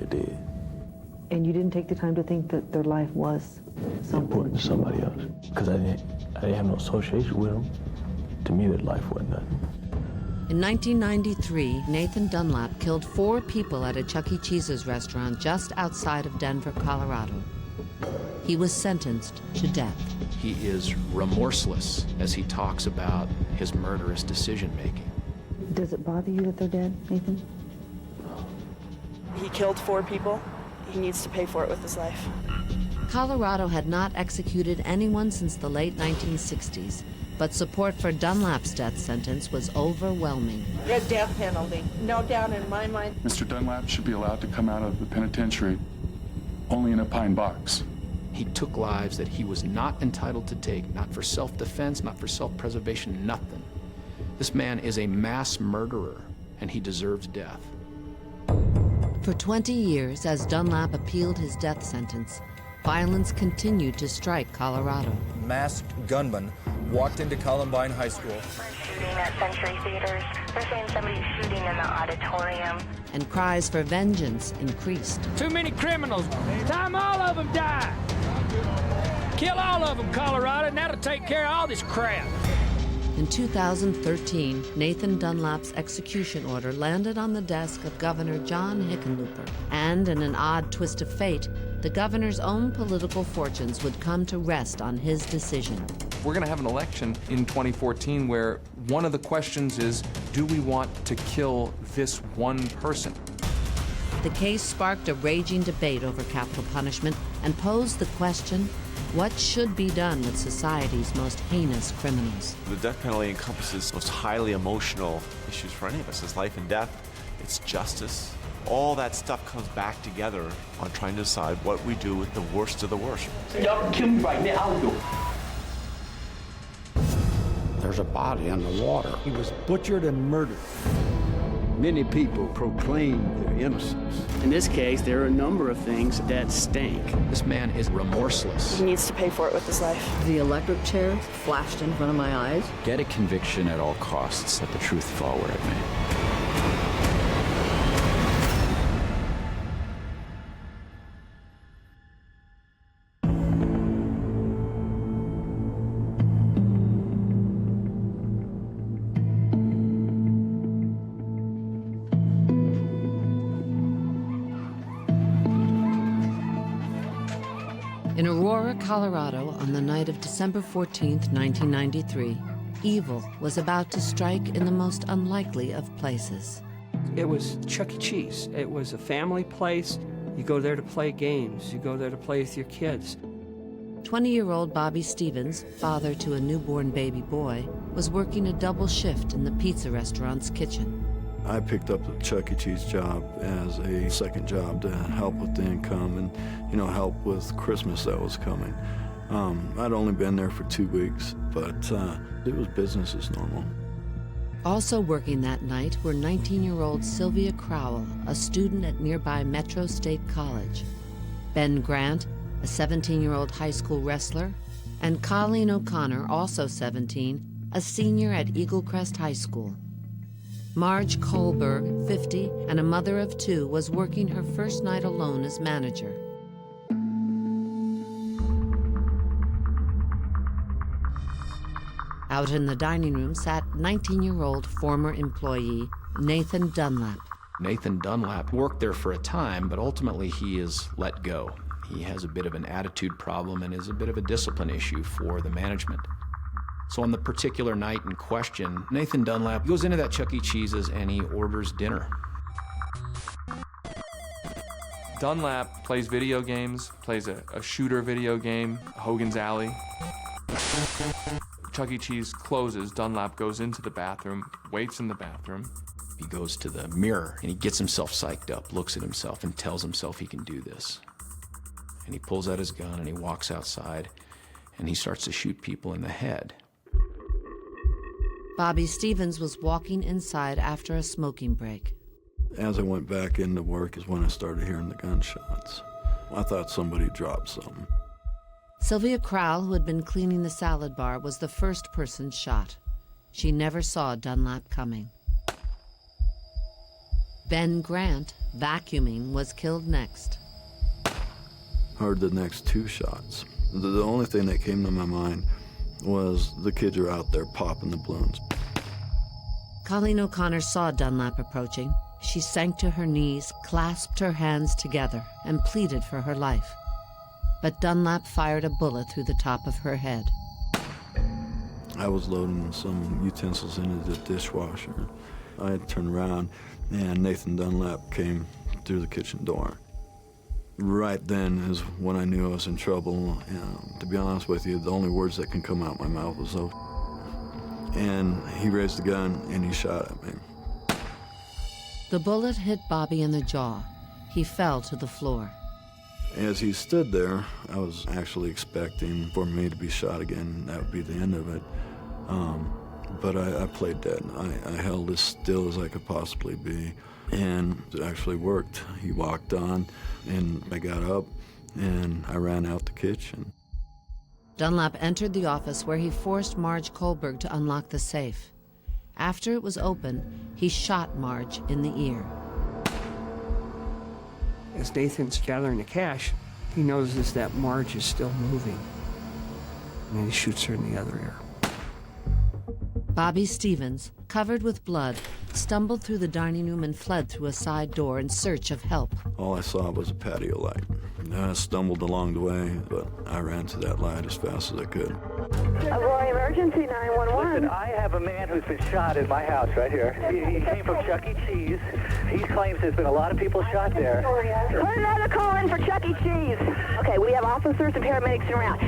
they're dead. And you didn't take the time to think that their life was Important to somebody else. Because I didn't have no association with them. To me, their life wasn't nothing. In 1993, Nathan Dunlap killed 4 people at a Chuck E. Cheese's restaurant just outside of Denver, Colorado. He was sentenced to death. He is remorseless as he talks about his murderous decision-making. Does it bother you that they're dead, Nathan? He killed 4 people. He needs to pay for it with his life. Colorado had not executed anyone since the late 1960s, but support for Dunlap's death sentence was overwhelming. The death penalty, no doubt in my mind. Mr. Dunlap should be allowed to come out of the penitentiary only in a pine box. He took lives that he was not entitled to take, not for self-defense, not for self-preservation, nothing. This man is a mass murderer, and he deserves death. For 20 years, as Dunlap appealed his death sentence, violence continued to strike Colorado. Masked gunmen walked into Columbine High School. Shooting at Century Theaters. They're saying somebody's shooting in the auditorium. And cries for vengeance increased. Too many criminals. Time all of them die. Kill all of them, Colorado, and that'll take care of all this crap. In 2013, Nathan Dunlap's execution order landed on the desk of Governor John Hickenlooper. And in an odd twist of fate, the governor's own political fortunes would come to rest on his decision. We're going to have an election in 2014 where one of the questions is, do we want to kill this one person? The case sparked a raging debate over capital punishment and posed the question, what should be done with society's most heinous criminals? The death penalty encompasses most highly emotional issues for any of us. It's life and death, it's justice. All that stuff comes back together on trying to decide what we do with the worst of the worst. There's a body in the water. He was butchered and murdered. Many people proclaim their innocence. In this case, there are a number of things that stink. This man is remorseless. He needs to pay for it with his life. The electric chair flashed in front of my eyes. Get a conviction at all costs. Let the truth fall where it may. In Aurora, Colorado, on the night of December 14th, 1993, evil was about to strike in the most unlikely of places. It was Chuck E. Cheese. It was a family place. You go there to play games. You go there to play with your kids. 20-year-old Bobby Stevens, father to a newborn baby boy, was working a double shift in the pizza restaurant's kitchen. I picked up the Chuck E. Cheese job as a second job to help with the income and, help with Christmas that was coming. I'd only been there for 2 weeks, but it was business as normal. Also working that night were 19-year-old Sylvia Crowell, a student at nearby Metro State College, Ben Grant, a 17-year-old high school wrestler, and Colleen O'Connor, also 17, a senior at Eagle Crest High School. Marge Kohlberg, 50, and a mother of 2, was working her first night alone as manager. Out in the dining room sat 19-year-old former employee Nathan Dunlap. Nathan Dunlap worked there for a time, but ultimately he is let go. He has a bit of an attitude problem and is a bit of a discipline issue for the management. So on the particular night in question, Nathan Dunlap goes into that Chuck E. Cheese's and he orders dinner. Dunlap plays video games, plays a shooter video game, Hogan's Alley. Chuck E. Cheese closes, Dunlap goes into the bathroom, waits in the bathroom. He goes to the mirror and he gets himself psyched up, looks at himself and tells himself he can do this. And he pulls out his gun and he walks outside and he starts to shoot people in the head. Bobby Stevens was walking inside after a smoking break. As I went back into work is when I started hearing the gunshots. I thought somebody dropped something. Sylvia Crowell, who had been cleaning the salad bar, was the first person shot. She never saw Dunlap coming. Ben Grant, vacuuming, was killed next. Heard the next 2 shots. The only thing that came to my mind was the kids are out there popping the balloons. Colleen O'Connor saw Dunlap approaching. She sank to her knees, clasped her hands together, and pleaded for her life. But Dunlap fired a bullet through the top of her head. I was loading some utensils into the dishwasher. I had turned around, and Nathan Dunlap came through the kitchen door. Right then is when I knew I was in trouble. To be honest with you, the only words that can come out my mouth was, "Oh." And he raised the gun, and he shot at me. The bullet hit Bobby in the jaw. He fell to the floor. As he stood there, I was actually expecting for me to be shot again. That would be the end of it. But I played dead. I held as still as I could possibly be, and it actually worked. He walked on, and I got up, and I ran out the kitchen. Dunlap entered the office where he forced Marge Kohlberg to unlock the safe. After it was open, he shot Marge in the ear. As Nathan's gathering the cash, he notices that Marge is still moving. And then he shoots her in the other ear. Bobby Stevens, covered with blood, stumbled through the dining room and fled through a side door in search of help. All I saw was a patio light. I stumbled along the way, but I ran to that light as fast as I could. Aurora Emergency 911. Listen, I have a man who's been shot in my house right here. He came from Chuck E. Cheese. He claims there's been a lot of people shot there. Put another call in for Chuck E. Cheese. Okay, we have officers and paramedics around.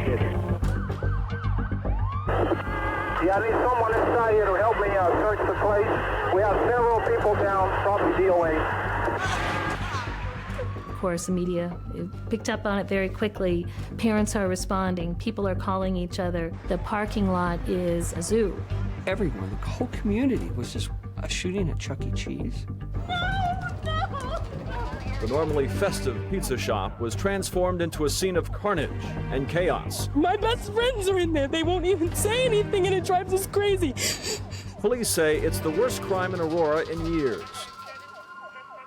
Yeah, I need someone inside here to help me search the place. We have several people down from the DOA. Of course, the media picked up on it very quickly. Parents are responding. People are calling each other. The parking lot is a zoo. Everyone, the whole community was just shooting at Chuck E. Cheese. The normally festive pizza shop was transformed into a scene of carnage and chaos. My best friends are in there. They won't even say anything, and it drives us crazy. Police say it's the worst crime in Aurora in years.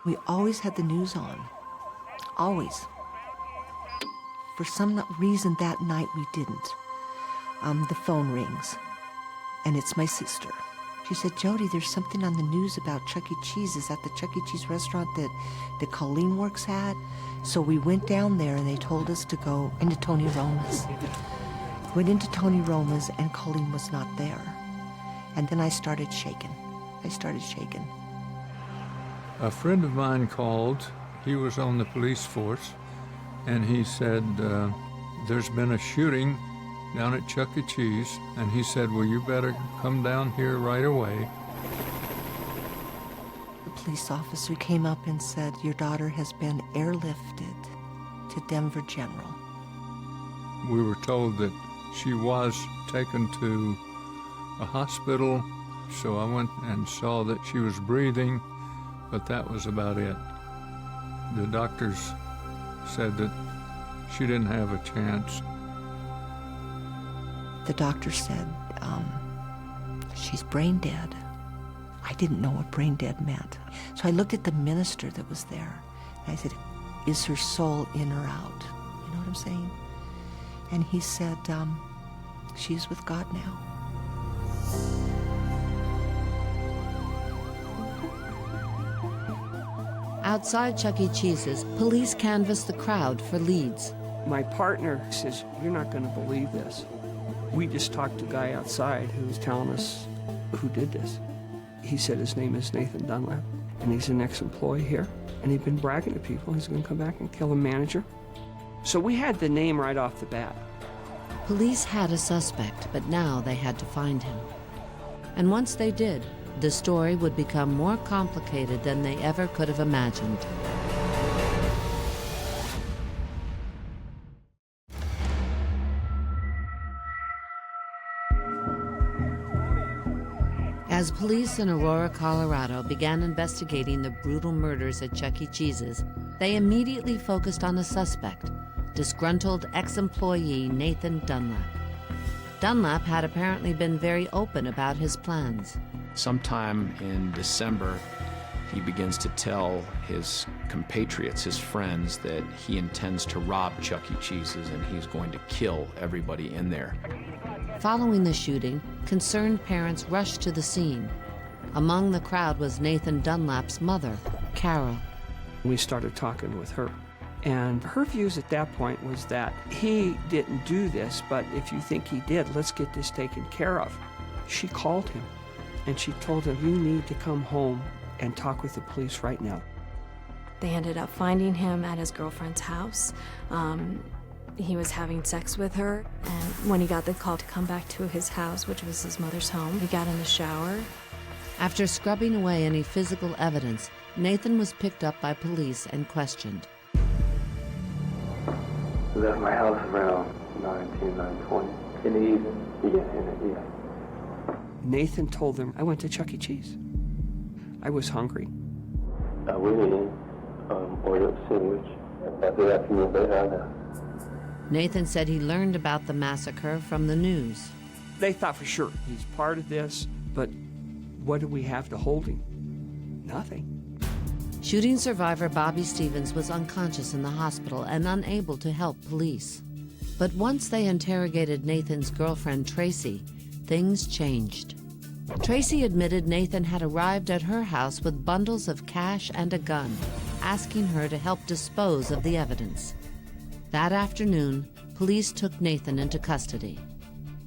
We always had the news on. Always. For some reason that night we didn't. The phone rings, and it's my sister. She said, "Jody, there's something on the news about Chuck E. Cheese. Is that the Chuck E. Cheese restaurant that Colleen works at?" So we went down there, and they told us to go into Tony Roma's. Went into Tony Roma's, and Colleen was not there. And then I started shaking. A friend of mine called. He was on the police force, and he said, there's been a shooting down at Chuck E. Cheese, and he said, well, you better come down here right away. The police officer came up and said, your daughter has been airlifted to Denver General. We were told that she was taken to a hospital, so I went and saw that she was breathing, but that was about it. The doctors said that she didn't have a chance. The doctor said, she's brain dead. I didn't know what brain dead meant. So I looked at the minister that was there, and I said, is her soul in or out? You know what I'm saying? And he said, she's with God now. Outside Chuck E. Cheese's, police canvassed the crowd for leads. My partner says, you're not going to believe this. We just talked to a guy outside who was telling us who did this. He said his name is Nathan Dunlap, and he's an ex-employee here, and he'd been bragging to people he's going to come back and kill a manager. So we had the name right off the bat. Police had a suspect, but now they had to find him. And once they did, the story would become more complicated than they ever could have imagined. As police in Aurora, Colorado began investigating the brutal murders at Chuck E. Cheese's, they immediately focused on a suspect, disgruntled ex-employee Nathan Dunlap. Dunlap had apparently been very open about his plans. Sometime in December, he begins to tell his compatriots, his friends, that he intends to rob Chuck E. Cheese's and he's going to kill everybody in there. Following the shooting, concerned parents rushed to the scene. Among the crowd was Nathan Dunlap's mother, Carol. We started talking with her, and her views at that point was that he didn't do this, but if you think he did, let's get this taken care of. She called him, and she told him, you need to come home and talk with the police right now. They ended up finding him at his girlfriend's house. He was having sex with her, and when he got the call to come back to his house, which was his mother's home, he got in the shower. After scrubbing away any physical evidence, Nathan was picked up by police and questioned. Left my house around 9:20 in the evening. Yeah. Nathan told them, I went to Chuck E. Cheese. I was hungry. I went in, ordered a sandwich. After that, few minutes later, I left. Nathan said he learned about the massacre from the news. They thought for sure he's part of this, but what do we have to hold him? Nothing. Shooting survivor Bobby Stevens was unconscious in the hospital and unable to help police. But once they interrogated Nathan's girlfriend, Tracy, things changed. Tracy admitted Nathan had arrived at her house with bundles of cash and a gun, asking her to help dispose of the evidence. That afternoon, police took Nathan into custody.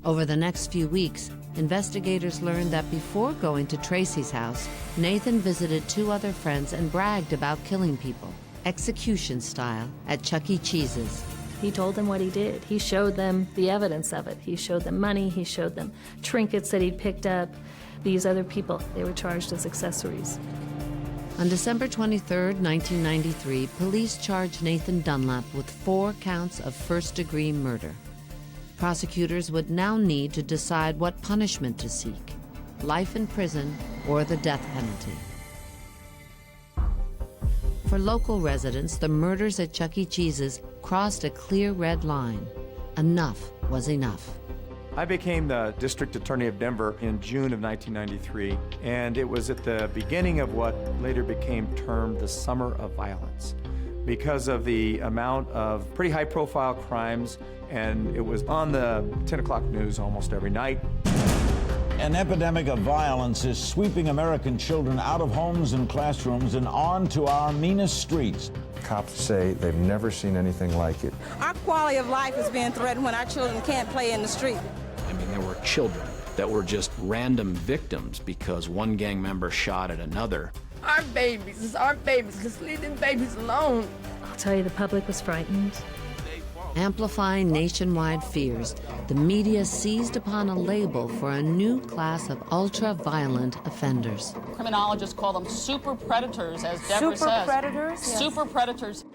Over the next few weeks, investigators learned that before going to Tracy's house, Nathan visited 2 other friends and bragged about killing people, execution style, at Chuck E. Cheese's. He told them what he did. He showed them the evidence of it. He showed them money. He showed them trinkets that he'd picked up. These other people, they were charged as accessories. On December 23, 1993, police charged Nathan Dunlap with 4 counts of first-degree murder. Prosecutors would now need to decide what punishment to seek, life in prison or the death penalty. For local residents, the murders at Chuck E. Cheese's crossed a clear red line. Enough was enough. I became the district attorney of Denver in June of 1993, and it was at the beginning of what later became termed the Summer of Violence because of the amount of pretty high-profile crimes, and it was on the 10 o'clock news almost every night. An epidemic of violence is sweeping American children out of homes and classrooms and onto our meanest streets. Cops say they've never seen anything like it. Our quality of life is being threatened when our children can't play in the street. I mean, there were children that were just random victims because one gang member shot at another. Our babies, just leave them babies alone. I'll tell you, the public was frightened. Amplifying nationwide fears, the media seized upon a label for a new class of ultra-violent offenders. Criminologists call them super predators, as Deborah says. Super predators? Yes. Super predators.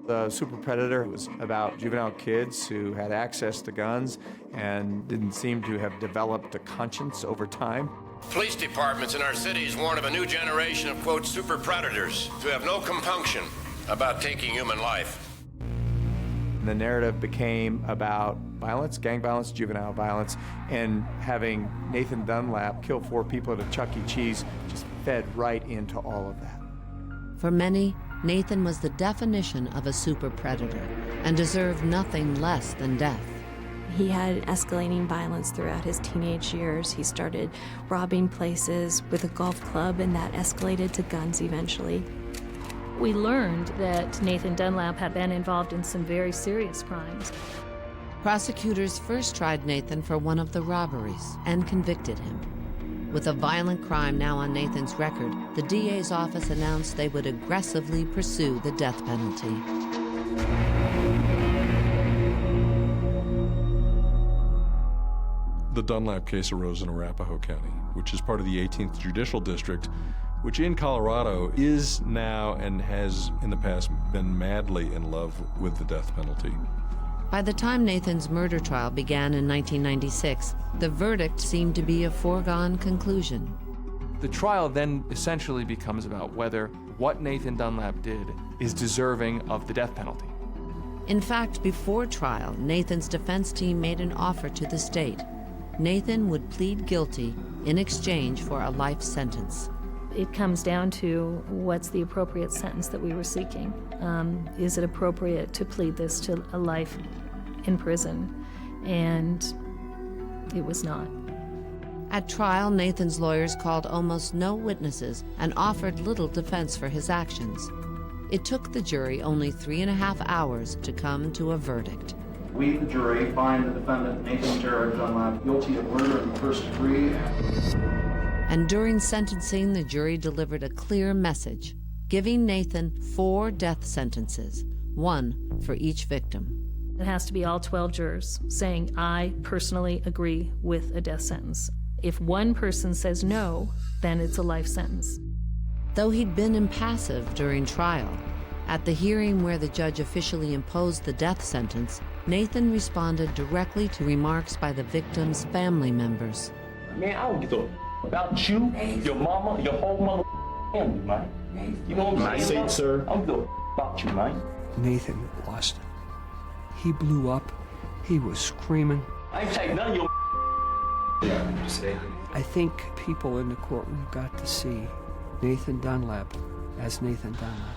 The super predator was about juvenile kids who had access to guns and didn't seem to have developed a conscience over time. Police departments in our cities warn of a new generation of, quote, super predators who have no compunction about taking human life. The narrative became about violence, gang violence, juvenile violence, and having Nathan Dunlap kill 4 people at a Chuck E. Cheese just fed right into all of that. For many, Nathan was the definition of a super predator and deserved nothing less than death. He had escalating violence throughout his teenage years. He started robbing places with a golf club, and that escalated to guns eventually. We learned that Nathan Dunlap had been involved in some very serious crimes. Prosecutors first tried Nathan for one of the robberies and convicted him. With a violent crime now on Nathan's record, the DA's office announced they would aggressively pursue the death penalty. The Dunlap case arose in Arapahoe County, which is part of the 18th Judicial District, which in Colorado is now and has in the past been madly in love with the death penalty. By the time Nathan's murder trial began in 1996, the verdict seemed to be a foregone conclusion. The trial then essentially becomes about whether what Nathan Dunlap did is deserving of the death penalty. In fact, before trial, Nathan's defense team made an offer to the state. Nathan would plead guilty in exchange for a life sentence. It comes down to what's the appropriate sentence that we were seeking. Is it appropriate to plead this to a life in prison? And it was not. At trial, Nathan's lawyers called almost no witnesses and offered little defense for his actions. It took the jury only 3.5 hours to come to a verdict. We, the jury, find the defendant, Nathan Jared Dunlap, guilty of murder in the first degree. And during sentencing, the jury delivered a clear message, giving Nathan 4 death sentences, 1 for each victim. It has to be all 12 jurors saying, I personally agree with a death sentence. If one person says no, then it's a life sentence. Though he'd been impassive during trial, at the hearing where the judge officially imposed the death sentence, Nathan responded directly to remarks by the victims' family members. Man, I don't give a about you, your mama, your whole mother family, man. You know what I'm saying, sir? I don't give a about you, man. Nathan lost it. He blew up. He was screaming. I ain't take none of your I think people in the courtroom got to see Nathan Dunlap as Nathan Dunlap.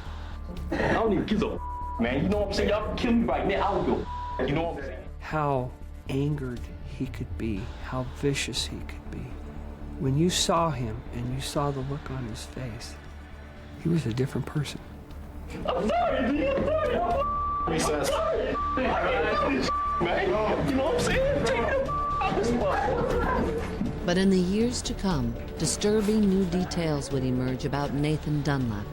I don't even give a man. You know what I'm saying? Y'all can kill me right now. I don't give a you know what I'm saying? How angered he could be, how vicious he could be. When you saw him and you saw the look on his face, he was a different person. I'm sorry, dude. I'm sorry. Man, you know what I'm saying? Take that out this one. But in the years to come, disturbing new details would emerge about Nathan Dunlap.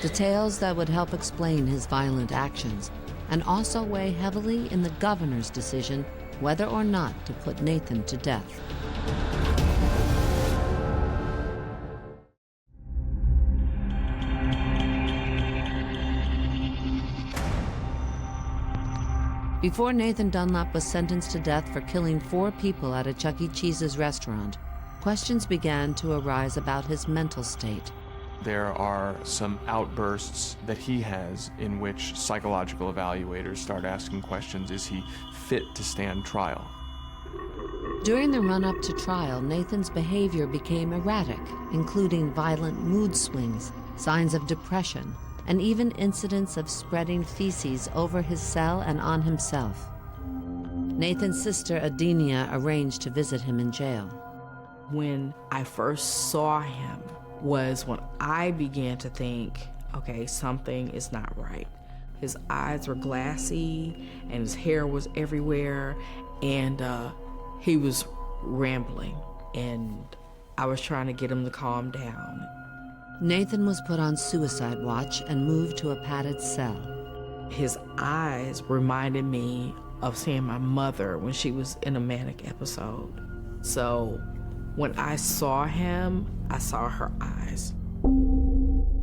Details that would help explain his violent actions and also weigh heavily in the governor's decision whether or not to put Nathan to death. Before Nathan Dunlap was sentenced to death for killing 4 people at a Chuck E. Cheese's restaurant, questions began to arise about his mental state. There are some outbursts that he has in which psychological evaluators start asking questions. Is he fit to stand trial? During the run-up to trial, Nathan's behavior became erratic, including violent mood swings, signs of depression, and even incidents of spreading feces over his cell and on himself. Nathan's sister, Adenia, arranged to visit him in jail. When I first saw him was when I began to think, okay, something is not right. His eyes were glassy, and his hair was everywhere, and he was rambling, and I was trying to get him to calm down. Nathan was put on suicide watch and moved to a padded cell. His eyes reminded me of seeing my mother when she was in a manic episode. So when I saw him, I saw her eyes.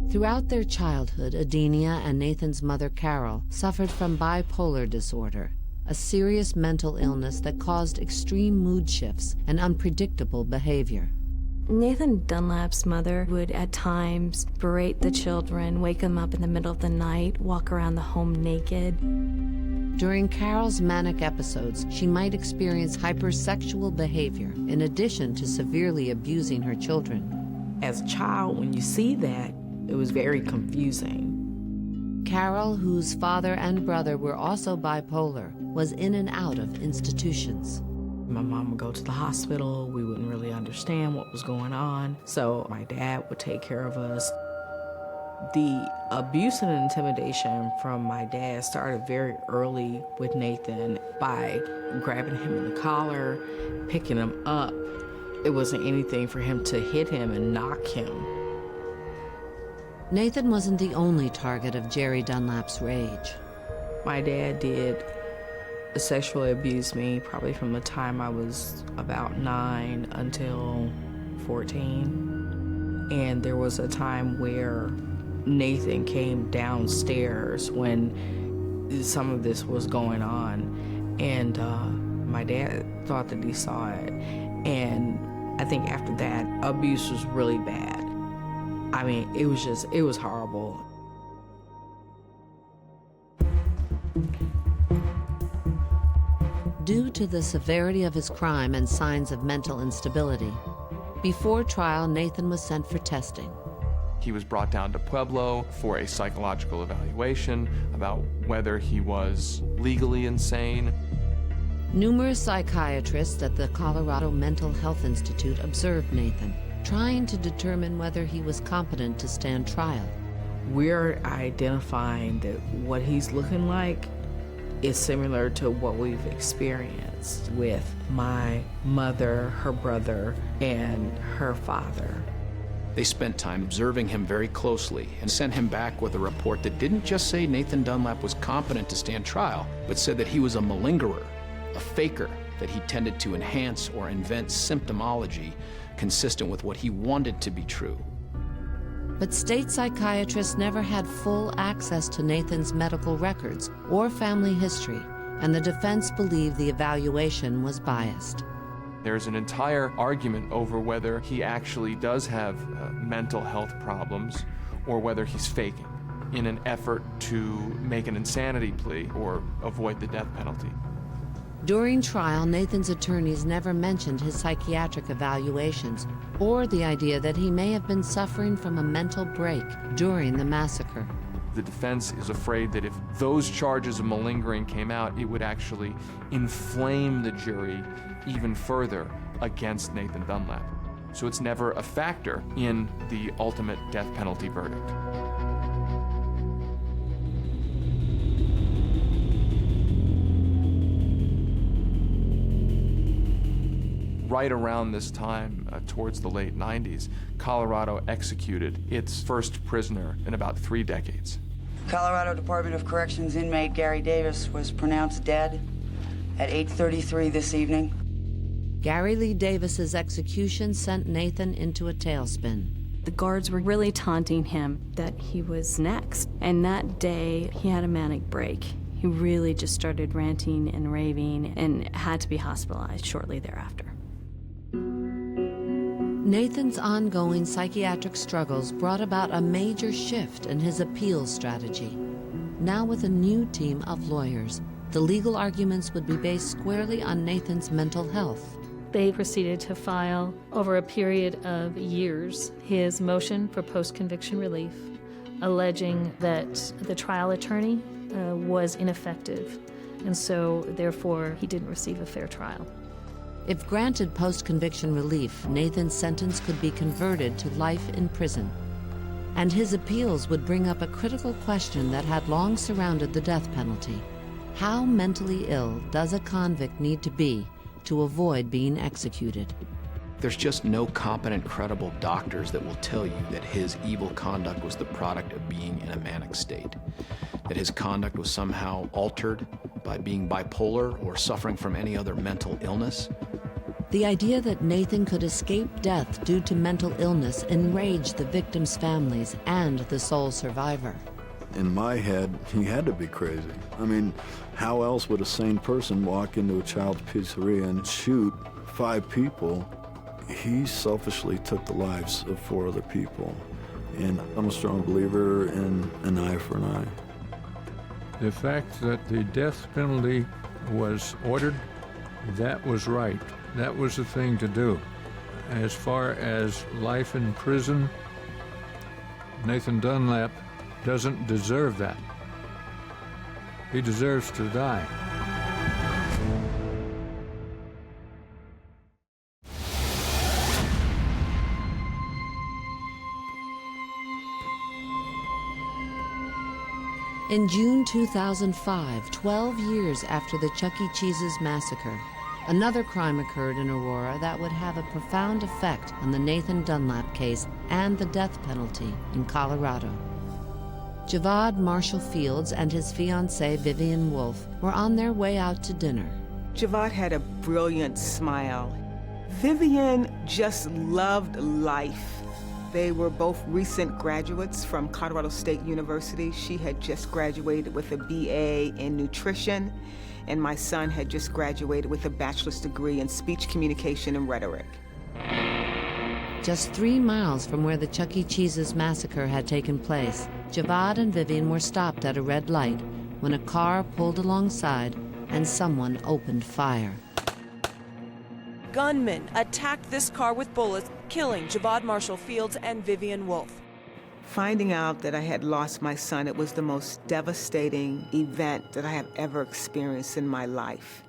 Throughout their childhood, Adenia and Nathan's mother, Carol, suffered from bipolar disorder, a serious mental illness that caused extreme mood shifts and unpredictable behavior. Nathan Dunlap's mother would at times berate the children, wake them up in the middle of the night, walk around the home naked. During Carol's manic episodes, she might experience hypersexual behavior in addition to severely abusing her children. As a child, when you see that, it was very confusing. Carol, whose father and brother were also bipolar, was in and out of institutions. My mom would go to the hospital. We wouldn't really understand what was going on, so my dad would take care of us. The abuse and intimidation from my dad started very early with Nathan by grabbing him in the collar, picking him up. It wasn't anything for him to hit him and knock him. Nathan wasn't the only target of Jerry Dunlap's rage. My dad did sexually abuse me probably from the time I was about 9 until 14. And there was a time where Nathan came downstairs when some of this was going on, and my dad thought that he saw it. And I think after that, abuse was really bad. I mean, it was horrible. Due to the severity of his crime and signs of mental instability, before trial, Nathan was sent for testing. He was brought down to Pueblo for a psychological evaluation about whether he was legally insane. Numerous psychiatrists at the Colorado Mental Health Institute observed Nathan, trying to determine whether he was competent to stand trial. We're identifying that what he's looking like is similar to what we've experienced with my mother, her brother, and her father. They spent time observing him very closely and sent him back with a report that didn't just say Nathan Dunlap was competent to stand trial, but said that he was a malingerer, a faker, that he tended to enhance or invent symptomology consistent with what he wanted to be true. But state psychiatrists never had full access to Nathan's medical records or family history, and the defense believed the evaluation was biased. There's an entire argument over whether he actually does have mental health problems or whether he's faking in an effort to make an insanity plea or avoid the death penalty. During trial, Nathan's attorneys never mentioned his psychiatric evaluations or the idea that he may have been suffering from a mental break during the massacre. The defense is afraid that if those charges of malingering came out, it would actually inflame the jury even further against Nathan Dunlap. So it's never a factor in the ultimate death penalty verdict. Right around this time, towards the late 90s, Colorado executed its first prisoner in about 3 decades. Colorado Department of Corrections inmate Gary Davis was pronounced dead at 8:33 this evening. Gary Lee Davis's execution sent Nathan into a tailspin. The guards were really taunting him that he was next. And that day, he had a manic break. He really just started ranting and raving and had to be hospitalized shortly thereafter. Nathan's ongoing psychiatric struggles brought about a major shift in his appeals strategy. Now with a new team of lawyers, the legal arguments would be based squarely on Nathan's mental health. They proceeded to file, over a period of years, his motion for post-conviction relief, alleging that the trial attorney was ineffective, and so therefore he didn't receive a fair trial. If granted post-conviction relief, Nathan's sentence could be converted to life in prison. And his appeals would bring up a critical question that had long surrounded the death penalty. How mentally ill does a convict need to be to avoid being executed? There's just no competent, credible doctors that will tell you that his evil conduct was the product of being in a manic state, that his conduct was somehow altered by being bipolar or suffering from any other mental illness. The idea that Nathan could escape death due to mental illness enraged the victims' families and the sole survivor. In my head, he had to be crazy. I mean, how else would a sane person walk into a child's pizzeria and shoot 5 people? He selfishly took the lives of 4 other people. And I'm a strong believer in an eye for an eye. The fact that the death penalty was ordered, that was right. That was the thing to do. As far as life in prison, Nathan Dunlap doesn't deserve that. He deserves to die. In June 2005, 12 years after the Chuck E. Cheese's massacre, another crime occurred in Aurora that would have a profound effect on the Nathan Dunlap case and the death penalty in Colorado. Javad Marshall Fields and his fiancée Vivian Wolf were on their way out to dinner. Javad had a brilliant smile. Vivian just loved life. They were both recent graduates from Colorado State University. She had just graduated with a BA in nutrition, and my son had just graduated with a bachelor's degree in speech communication and rhetoric. Just 3 miles from where the Chuck E. Cheese's massacre had taken place, Javad and Vivian were stopped at a red light when a car pulled alongside and someone opened fire. Gunmen attacked this car with bullets, killing Javad Marshall Fields and Vivian Wolf. Finding out that I had lost my son, it was the most devastating event that I have ever experienced in my life.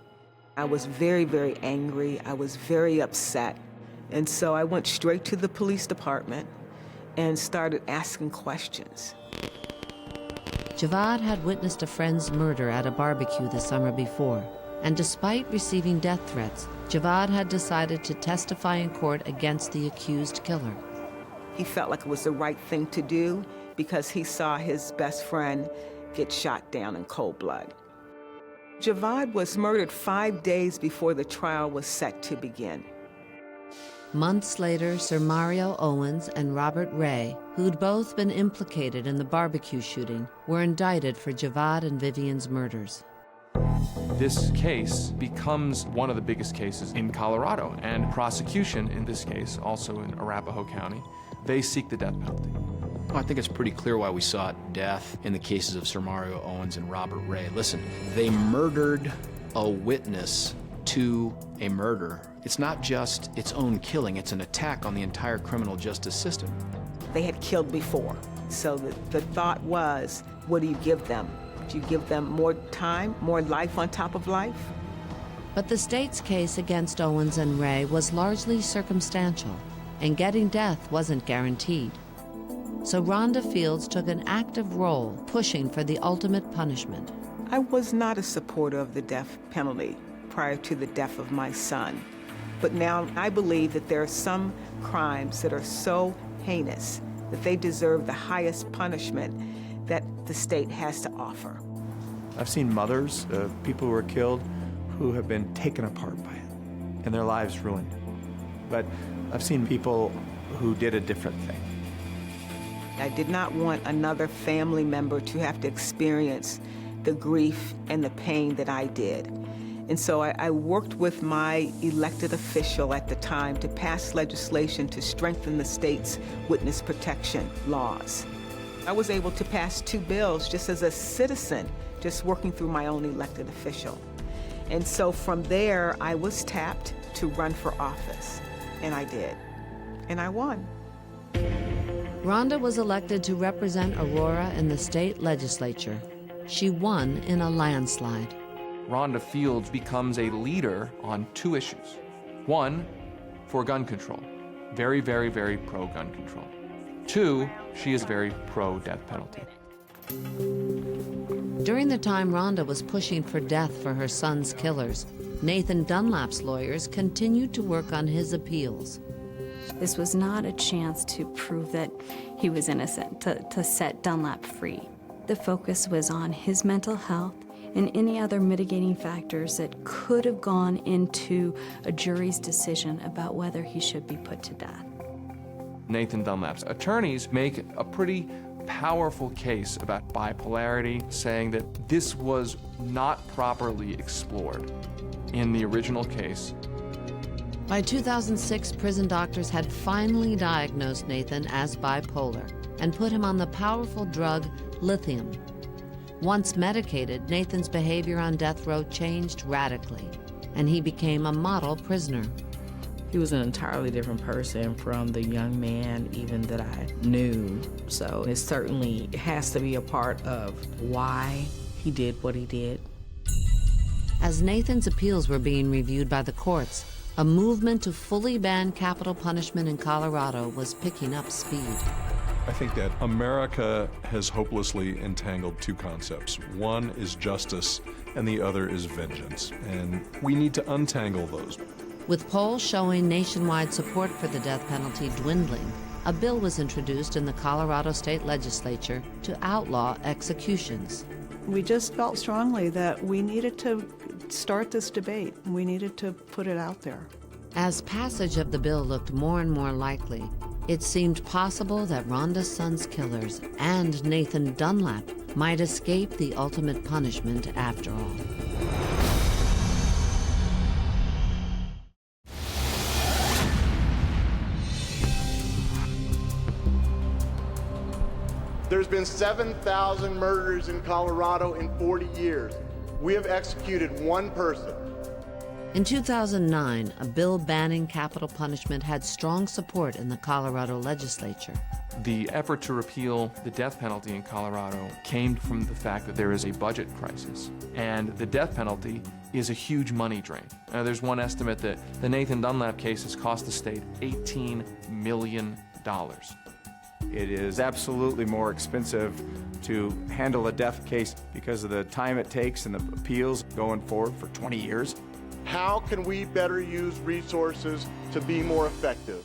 I was very, very angry. I was very upset. And so I went straight to the police department and started asking questions. Javad had witnessed a friend's murder at a barbecue the summer before, and despite receiving death threats, Javad had decided to testify in court against the accused killer. He felt like it was the right thing to do because he saw his best friend get shot down in cold blood. Javad was murdered 5 days before the trial was set to begin. Months later, Sir Mario Owens and Robert Ray, who'd both been implicated in the barbecue shooting, were indicted for Javad and Vivian's murders. This case becomes one of the biggest cases in Colorado, and prosecution in this case, also in Arapahoe County, they seek the death penalty. I think it's pretty clear why we sought death in the cases of Sir Mario Owens and Robert Ray. Listen, they murdered a witness to a murder. It's not just its own killing, it's an attack on the entire criminal justice system. They had killed before, so the thought was, what do you give them? Do you give them more time, more life on top of life? But the state's case against Owens and Ray was largely circumstantial, and getting death wasn't guaranteed. So Rhonda Fields took an active role pushing for the ultimate punishment. I was not a supporter of the death penalty prior to the death of my son. But now I believe that there are some crimes that are so heinous that they deserve the highest punishment that the state has to offer. I've seen mothers of people who were killed who have been taken apart by it and their lives ruined. But I've seen people who did a different thing. I did not want another family member to have to experience the grief and the pain that I did. And so I worked with my elected official at the time to pass legislation to strengthen the state's witness protection laws. I was able to pass 2 bills just as a citizen, just working through my own elected official. And so from there, I was tapped to run for office, and I did, and I won. Rhonda was elected to represent Aurora in the state legislature. She won in a landslide. Rhonda Fields becomes a leader on 2 issues. One, for gun control. Very, very, very pro-gun control. 2, she is very pro-death penalty. During the time Rhonda was pushing for death for her son's killers, Nathan Dunlap's lawyers continued to work on his appeals. This was not a chance to prove that he was innocent, to set Dunlap free. The focus was on his mental health and any other mitigating factors that could have gone into a jury's decision about whether he should be put to death. Nathan Dunlap's attorneys make a pretty powerful case about bipolarity, saying that this was not properly explored in the original case. By 2006, prison doctors had finally diagnosed Nathan as bipolar and put him on the powerful drug lithium. Once medicated, Nathan's behavior on death row changed radically, and he became a model prisoner. He was an entirely different person from the young man even that I knew. So it certainly has to be a part of why he did what he did. As Nathan's appeals were being reviewed by the courts, a movement to fully ban capital punishment in Colorado was picking up speed. I think that America has hopelessly entangled 2 concepts. One is justice, and the other is vengeance. And we need to untangle those. With polls showing nationwide support for the death penalty dwindling, a bill was introduced in the Colorado State Legislature to outlaw executions. We just felt strongly that we needed to start this debate. We needed to put it out there. As passage of the bill looked more and more likely, it seemed possible that Rhonda's son's killers and Nathan Dunlap might escape the ultimate punishment after all. There's been 7,000 murders in Colorado in 40 years. We have executed 1 person. In 2009, a bill banning capital punishment had strong support in the Colorado legislature. The effort to repeal the death penalty in Colorado came from the fact that there is a budget crisis, and the death penalty is a huge money drain. There's one estimate that the Nathan Dunlap case has cost the state $18 million. It is absolutely more expensive to handle a death case because of the time it takes and the appeals going forward for 20 years. How can we better use resources to be more effective?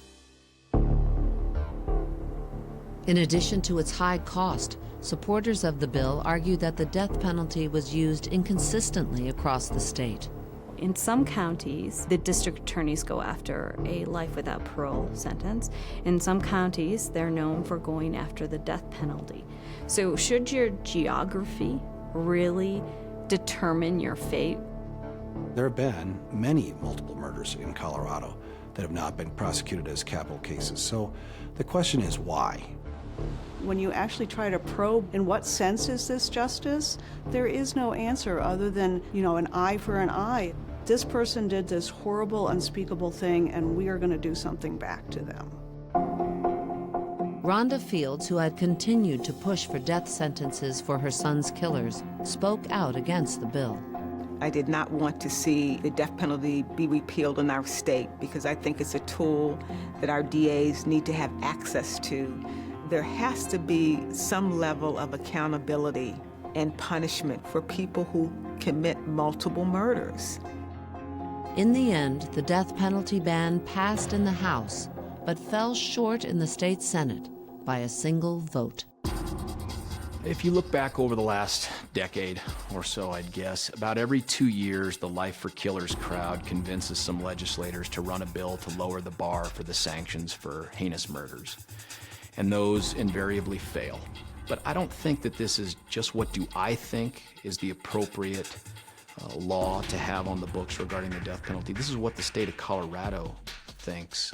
In addition to its high cost, supporters of the bill argue that the death penalty was used inconsistently across the state. In some counties, the district attorneys go after a life without parole sentence. In some counties, they're known for going after the death penalty. So should your geography really determine your fate? There have been many multiple murders in Colorado that have not been prosecuted as capital cases. So the question is why? When you actually try to probe in what sense is this justice, there is no answer other than, an eye for an eye. This person did this horrible, unspeakable thing, and we are going to do something back to them. Rhonda Fields, who had continued to push for death sentences for her son's killers, spoke out against the bill. I did not want to see the death penalty be repealed in our state because I think it's a tool that our DAs need to have access to. There has to be some level of accountability and punishment for people who commit multiple murders. In the end, the death penalty ban passed in the House, but fell short in the state Senate by a single vote. If you look back over the last decade or so, I'd guess, about every 2 years, the Life for Killers crowd convinces some legislators to run a bill to lower the bar for the sanctions for heinous murders. And those invariably fail. But I don't think that this is just what do I think is the appropriate law to have on the books regarding the death penalty. This is what the state of Colorado thinks.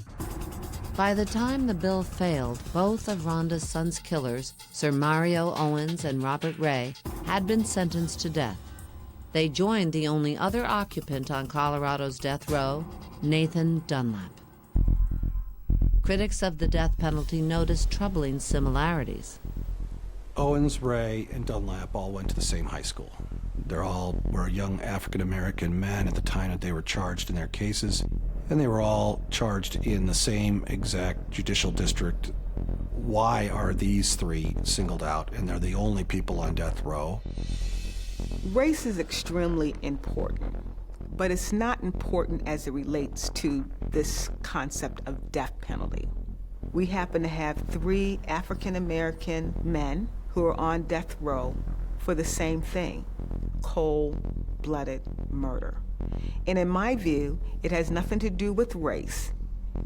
By the time the bill failed, both of Rhonda's son's killers, Sir Mario Owens and Robert Ray, had been sentenced to death. They joined the only other occupant on Colorado's death row, Nathan Dunlap. Critics of the death penalty noticed troubling similarities. Owens, Ray, and Dunlap all went to the same high school. They all were young African-American men at the time that they were charged in their cases, and they were all charged in the same exact judicial district. Why are these three singled out and they're the only people on death row? Race is extremely important, but it's not important as it relates to this concept of death penalty. We happen to have 3 African-American men who are on death row for the same thing, cold-blooded murder. And in my view, it has nothing to do with race.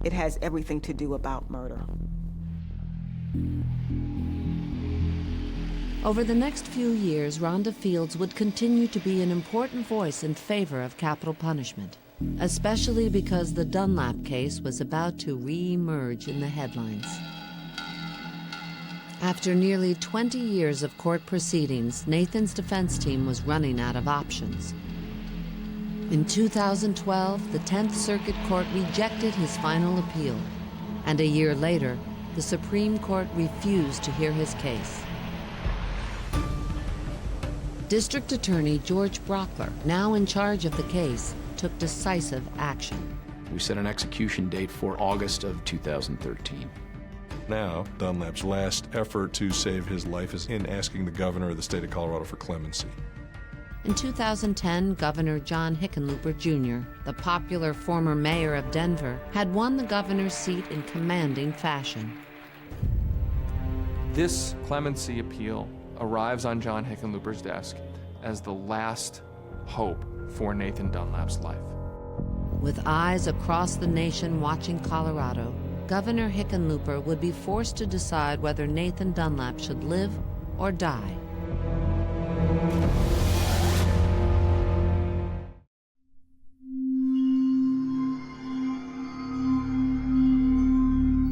It has everything to do about murder. Over the next few years, Rhonda Fields would continue to be an important voice in favor of capital punishment, especially because the Dunlap case was about to re-emerge in the headlines. After nearly 20 years of court proceedings, Nathan's defense team was running out of options. In 2012, the 10th Circuit Court rejected his final appeal, and a year later, the Supreme Court refused to hear his case. District Attorney George Brockler, now in charge of the case, took decisive action. We set an execution date for August of 2013. Now, Dunlap's last effort to save his life is in asking the governor of the state of Colorado for clemency. In 2010, Governor John Hickenlooper Jr., the popular former mayor of Denver, had won the governor's seat in commanding fashion. This clemency appeal arrives on John Hickenlooper's desk as the last hope for Nathan Dunlap's life. With eyes across the nation watching Colorado, Governor Hickenlooper would be forced to decide whether Nathan Dunlap should live or die.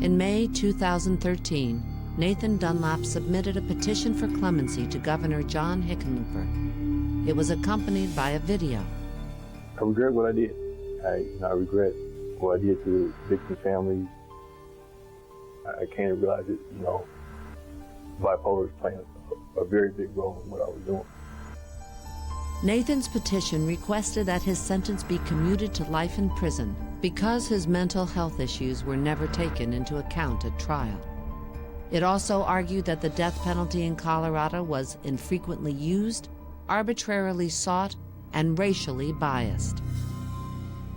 In May 2013, Nathan Dunlap submitted a petition for clemency to Governor John Hickenlooper. It was accompanied by a video. I regret what I did. I regret what I did to the victim families. I came to realize that, bipolar is playing a very big role in what I was doing. Nathan's petition requested that his sentence be commuted to life in prison because his mental health issues were never taken into account at trial. It also argued that the death penalty in Colorado was infrequently used, arbitrarily sought, and racially biased.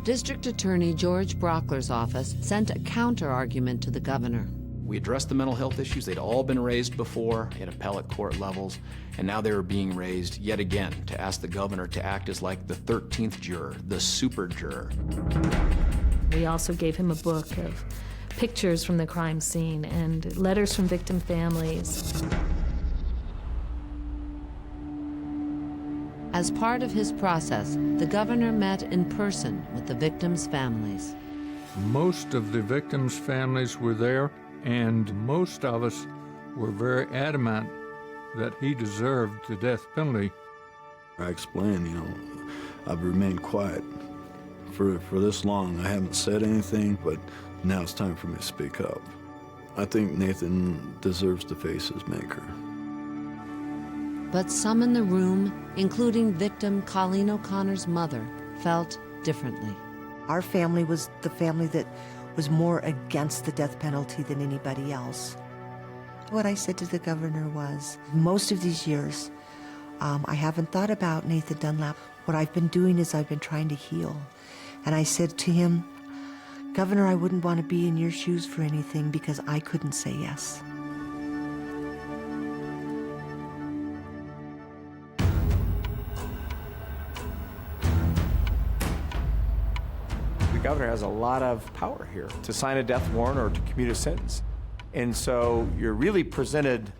District Attorney George Brockler's office sent a counter-argument to the governor. We addressed the mental health issues. They'd all been raised before at appellate court levels, and now they were being raised yet again to ask the governor to act as like the 13th juror, the super juror. We also gave him a book of pictures from the crime scene and letters from victim families. As part of his process, the governor met in person with the victims' families. Most of the victims' families were there, and most of us were very adamant that he deserved the death penalty. I explained, I've remained quiet for this long. I haven't said anything, but now it's time for me to speak up. I think Nathan deserves to face his maker. But some in the room, including victim Colleen O'Connor's mother, felt differently. Our family was the family that was more against the death penalty than anybody else. What I said to the governor was, most of these years, I haven't thought about Nathan Dunlap. What I've been doing is I've been trying to heal. And I said to him, Governor, I wouldn't want to be in your shoes for anything because I couldn't say yes. The governor has a lot of power here to sign a death warrant or to commute a sentence. And so you're really presented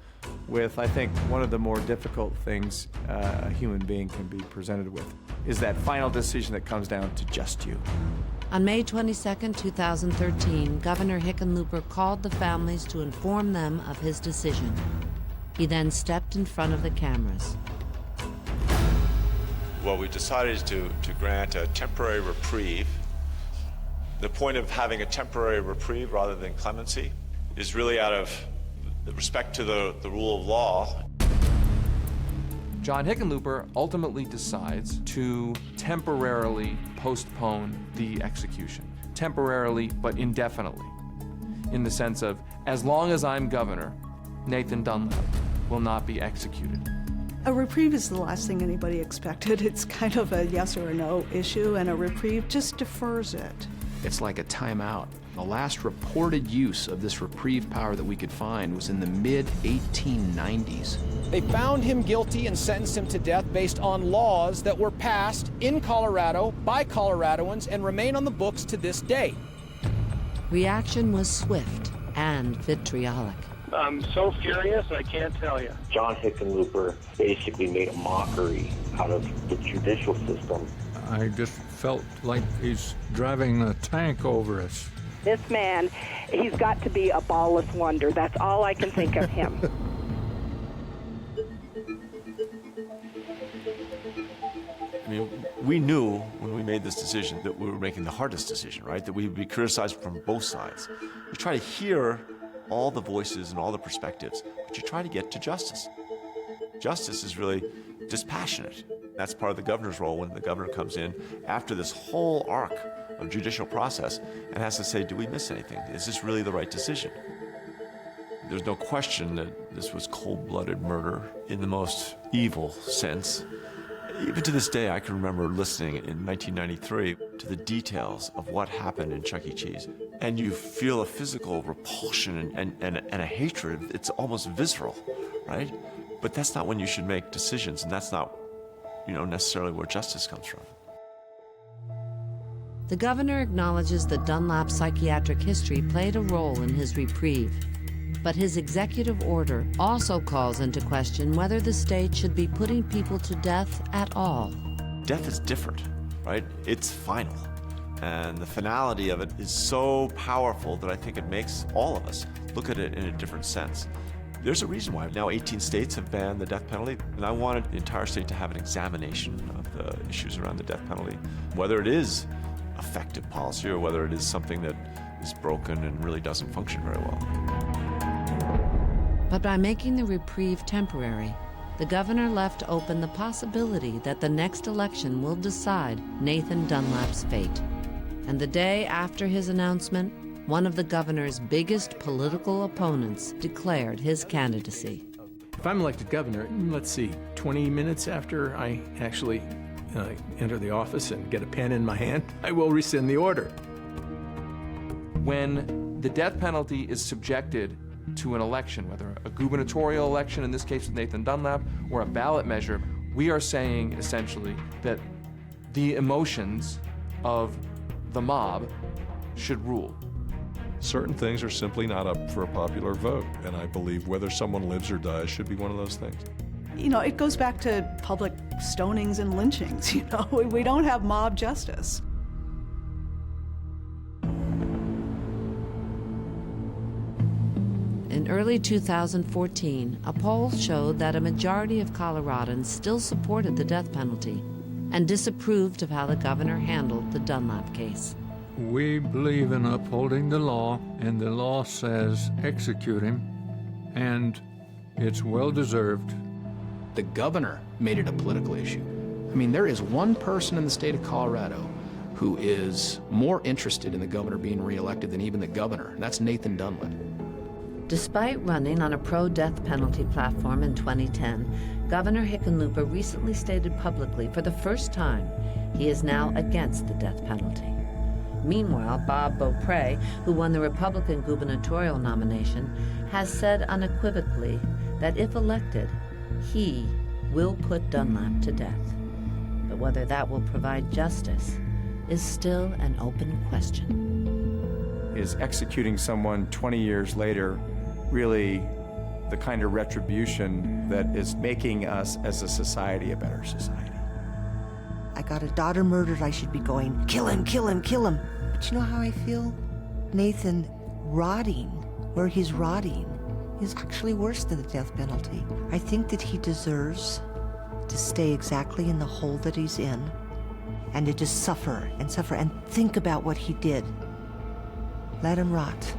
with, I think, one of the more difficult things a human being can be presented with, is that final decision that comes down to just you. On May 22, 2013, Governor Hickenlooper called the families to inform them of his decision. He then stepped in front of the cameras. Well, we decided to grant a temporary reprieve. The point of having a temporary reprieve rather than clemency is really out of respect to the rule of law. John Hickenlooper ultimately decides to temporarily postpone the execution. Temporarily, but indefinitely. In the sense of, as long as I'm governor, Nathan Dunlap will not be executed. A reprieve is the last thing anybody expected. It's kind of a yes or a no issue, and a reprieve just defers it. It's like a timeout. The last reported use of this reprieve power that we could find was in the mid-1890s. They found him guilty and sentenced him to death based on laws that were passed in Colorado by Coloradoans and remain on the books to this day. Reaction was swift and vitriolic. I'm so furious, I can't tell you. John Hickenlooper basically made a mockery out of the judicial system. I just felt like he's driving a tank over us. This man, he's got to be a ballless wonder. That's all I can think of him. I mean, we knew when we made this decision that we were making the hardest decision, right? That we would be criticized from both sides. You try to hear all the voices and all the perspectives, but you try to get to justice. Justice is really dispassionate. That's part of the governor's role when the governor comes in after this whole arc of judicial process and has to say, do we miss anything? Is this really the right decision? There's no question that this was cold-blooded murder in the most evil sense. Even to this day, I can remember listening in 1993 to the details of what happened in Chuck E. Cheese. And you feel a physical repulsion and a hatred. It's almost visceral, right? But that's not when you should make decisions, and that's not, necessarily where justice comes from. The governor acknowledges that Dunlap's psychiatric history played a role in his reprieve, but his executive order also calls into question whether the state should be putting people to death at all. Death is different, right? It's final. And the finality of it is so powerful that I think it makes all of us look at it in a different sense. There's a reason why now 18 states have banned the death penalty, and I wanted the entire state to have an examination of the issues around the death penalty, whether it is effective policy or whether it is something that is broken and really doesn't function very well. But by making the reprieve temporary, the governor left open the possibility that the next election will decide Nathan Dunlap's fate. And the day after his announcement, one of the governor's biggest political opponents declared his candidacy. If I'm elected governor, let's see, 20 minutes after I actually enter the office and get a pen in my hand, I will rescind the order. When the death penalty is subjected to an election, whether a gubernatorial election, in this case with Nathan Dunlap, or a ballot measure, we are saying essentially that the emotions of the mob should rule. Certain things are simply not up for a popular vote, and I believe whether someone lives or dies should be one of those things. You know, it goes back to public stonings and lynchings, you know. We don't have mob justice. In early 2014, a poll showed that a majority of Coloradans still supported the death penalty and disapproved of how the governor handled the Dunlap case. We believe in upholding the law, and the law says execute him, and it's well-deserved. The governor made it a political issue. I mean, there is one person in the state of Colorado who is more interested in the governor being reelected than even the governor, and that's Nathan Dunlap. Despite running on a pro-death penalty platform in 2010, Governor Hickenlooper recently stated publicly for the first time he is now against the death penalty. Meanwhile, Bob Beaupre, who won the Republican gubernatorial nomination, has said unequivocally that if elected, he will put Dunlap to death. But whether that will provide justice is still an open question. Is executing someone 20 years later really the kind of retribution that is making us as a society a better society? I got a daughter murdered, I should be going, kill him, kill him, kill him. But you know how I feel? Nathan rotting where he's rotting is actually worse than the death penalty. I think that he deserves to stay exactly in the hole that he's in and to just suffer and think about what he did. Let him rot.